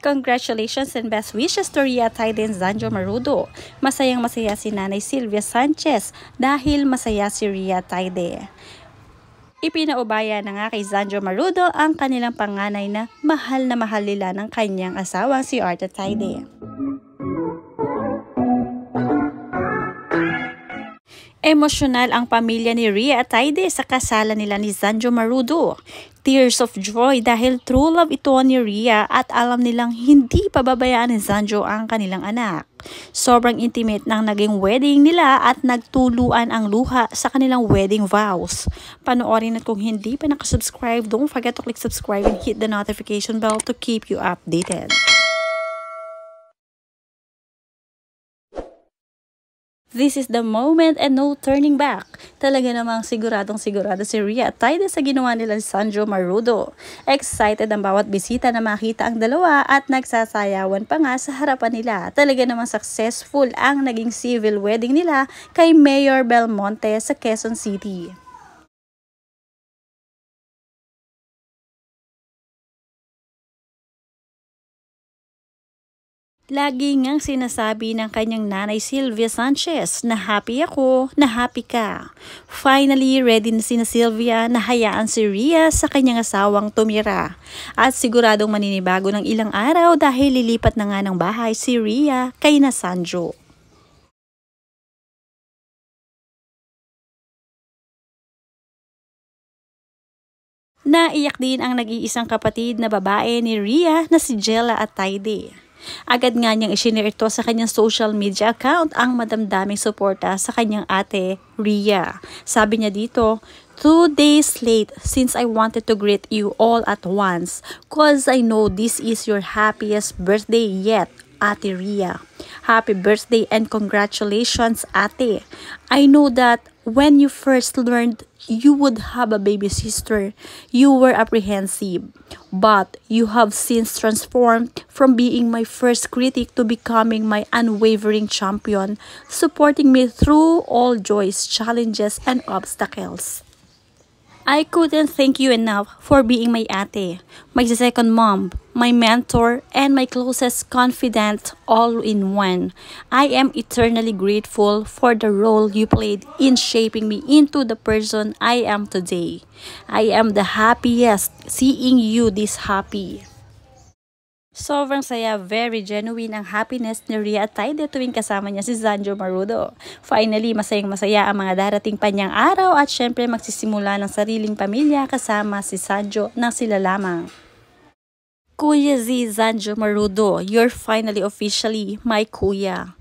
Congratulations and best wishes to Rhea Tayde and Zanjo Marudo. Masayang masaya si Nanay Sylvia Sanchez dahil masaya si Rhea Tayde. Ipinaubaya na nga kay Zanjo Marudo ang kanilang panganay na mahal nila ng kanyang asawang si Art Atayde. Emosyonal ang pamilya ni Rhea Atayde sa kasalan nila ni Zanjo Marudo. Tears of joy dahil true love ito ni Rhea at alam nilang hindi pababayaan ni Zanjo ang kanilang anak. Sobrang intimate ng naging wedding nila at nagtuluan ang luha sa kanilang wedding vows. Panoorin at kung hindi pa nakasubscribe, don't forget to click subscribe and hit the notification bell to keep you updated. This is the moment and no turning back. Talaga namang siguradong sigurado si Rhea Atayde sa ginawa nila ni Zanjo Marudo. Excited ang bawat bisita na makita ang dalawa at nagsasayawan pa nga sa harapan nila. Talaga namang successful ang naging civil wedding nila kay Mayor Belmonte sa Quezon City. Lagi ngang sinasabi ng kanyang nanay Sylvia Sanchez na happy ako, na happy ka. Finally, ready na sina Sylvia na hayaan si Rhea sa kanyang asawang tumira. At siguradong maninibago ng ilang araw dahil lilipat na nga ng bahay si Rhea kay na Zanjo. Naiyak din ang nag-iisang kapatid na babae ni Rhea na si Jella Atayde. Agad nga niyang isinare ito sa kanyang social media account ang madamdaming suporta sa kanyang ate, Rhea. Sabi niya dito, 2 days late since I wanted to greet you all at once cause I know this is your happiest birthday yet, Ate Rhea. Happy birthday and congratulations, Ate. I know that when you first learned you would have a baby sister, you were apprehensive. But you have since transformed from being my first critic to becoming my unwavering champion, supporting me through all joys, challenges, and obstacles. I couldn't thank you enough for being my ate, my second mom, my mentor, and my closest confidant all in one. I am eternally grateful for the role you played in shaping me into the person I am today. I am the happiest seeing you this happy. Sobrang saya, very genuine ang happiness ni Rhea Atayde tuwing kasama niya si Zanjo Marudo. Finally, masayang masaya ang mga darating pa niyang araw at syempre magsisimula ng sariling pamilya kasama si Zanjo na sila lamang. Kuya Z Zanjo Marudo, you're finally officially my kuya.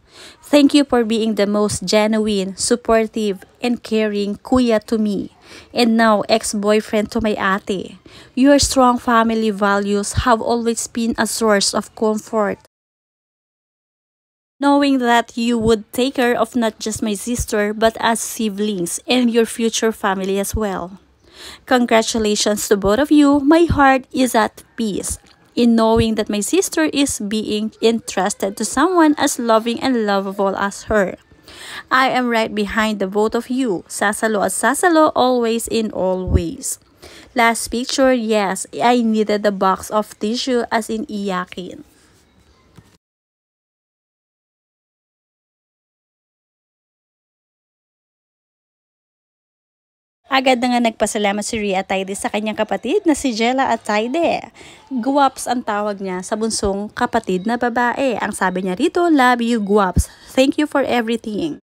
Thank you for being the most genuine, supportive, and caring kuya to me, and now ex-boyfriend to my ate. Your strong family values have always been a source of comfort. Knowing that you would take care of not just my sister but as siblings and your future family as well. Congratulations to both of you. My heart is at peace in knowing that my sister is being entrusted to someone as loving and lovable as her. I am right behind the both of you. Sasalo at sasalo, always in all ways. Last picture, yes, I needed the box of tissue as in iyakin. Agad na nga nagpasalamat si Rhea Atayde sa kanyang kapatid na si Jella Atayde. Guwaps ang tawag niya sa bunsong kapatid na babae. Ang sabi niya rito, love you Guwaps. Thank you for everything.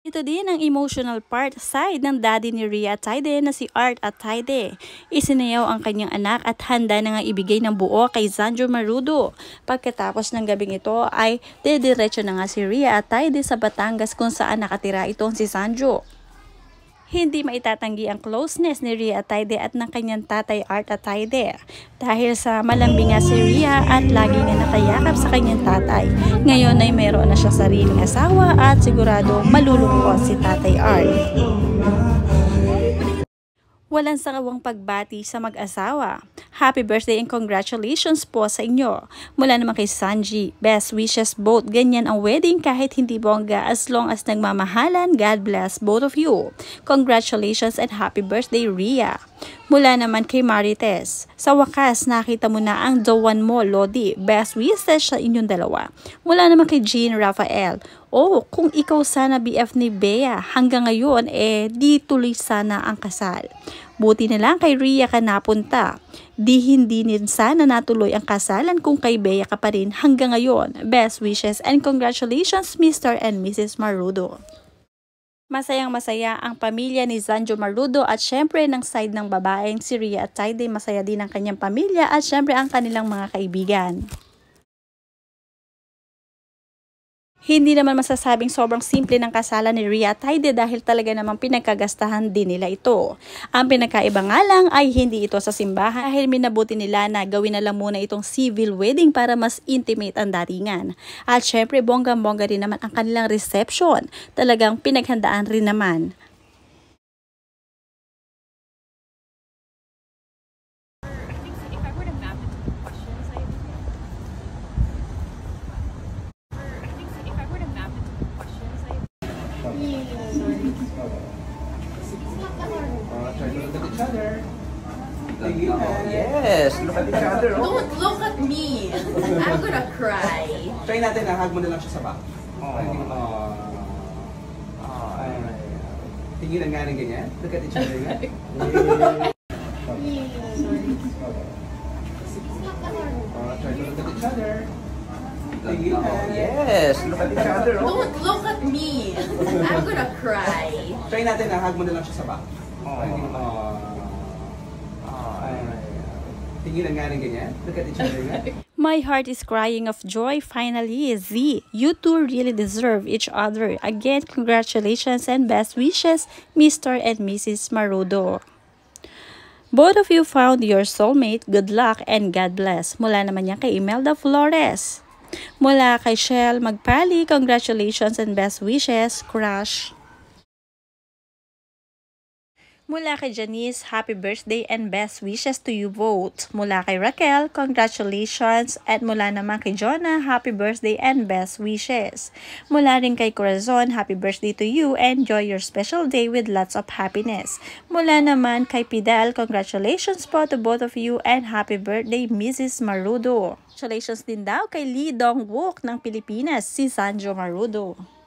Ito din ang emotional part side ng daddy ni Rhea Atayde na si Art Atayde. Isinayaw ang kanyang anak at handa na nga ibigay ng buo kay Zanjo Marudo. Pagkatapos ng gabing ito ay dediretso na nga si Rhea Atayde sa Batangas kung saan nakatira itong si Zanjo. Hindi maitatanggi ang closeness ni Rhea Atayde at ng kanyang tatay Art Atayde. Dahil sa malambing nga si Rhea at lagi nga nakayakap sa kanyang tatay. Ngayon ay mayroon na siya sariling asawa at sigurado malulungkot si tatay Art. Walang sakawang pagbati sa mag-asawa. Happy birthday and congratulations po sa inyo. Mula naman kay Sanji, best wishes both. Ganyan ang wedding kahit hindi bongga as long as nagmamahalan. God bless both of you. Congratulations and happy birthday, Rhea. Mula naman kay Marites, sa wakas nakita mo na ang the one mo, Lodi. Best wishes sa inyong dalawa. Mula naman kay Jean Rafael, kung ikaw sana BF ni Bea, hanggang ngayon di tuloy sana ang kasal. Buti na lang kay Rhea ka napunta. Hindi din sana natuloy ang kasalan kung kay Bea ka pa rin hanggang ngayon. Best wishes and congratulations Mr. and Mrs. Marudo. Masayang-masaya ang pamilya ni Zanjo Marudo at syempre ng side ng babaeng si Rhea at Taide, masaya din ang kanyang pamilya at syempre ang kanilang mga kaibigan. Hindi naman masasabing sobrang simple ng kasalan ni Rhea at Taide dahil talaga namang pinagkagastahan din nila ito. Ang pinakaiba nga lang ay hindi ito sa simbahan dahil minabuti nila na gawin na lang muna itong civil wedding para mas intimate ang datingan. At syempre bonggang-bongga rin naman ang kanilang reception. Talagang pinaghandaan rin naman. Try to look at each other. Yes, look at each other. Don't look at me. I'm gonna cry. Try natin na hug mo na lang siya sa back. Tinginan nga ng ganyan. Look at each other nga. Try to look at each other. Yes, look at each other. Don't look at me. I'm gonna cry. Try natin na hug mo na lang siya sa back. Tinginan nga ng ganyan. Look at each other nga. My heart is crying of joy. Finally, Z, you two really deserve each other. Again, congratulations and best wishes, Mr. and Mrs. Marudo. Both of you found your soulmate. Good luck and God bless. Mula naman yan kay Imelda Flores. Mula kay Shell Magpali, congratulations and best wishes, crush. Mula kay Janice, happy birthday and best wishes to you both. Mula kay Raquel, congratulations. At mula naman kay Jonah, happy birthday and best wishes. Mula rin kay Corazon, happy birthday to you. Enjoy your special day with lots of happiness. Mula naman kay Pidal, congratulations po to both of you and happy birthday Mrs. Marudo. Congratulations din daw kay Lee Dong-wook ng Pilipinas, si Zanjo Marudo.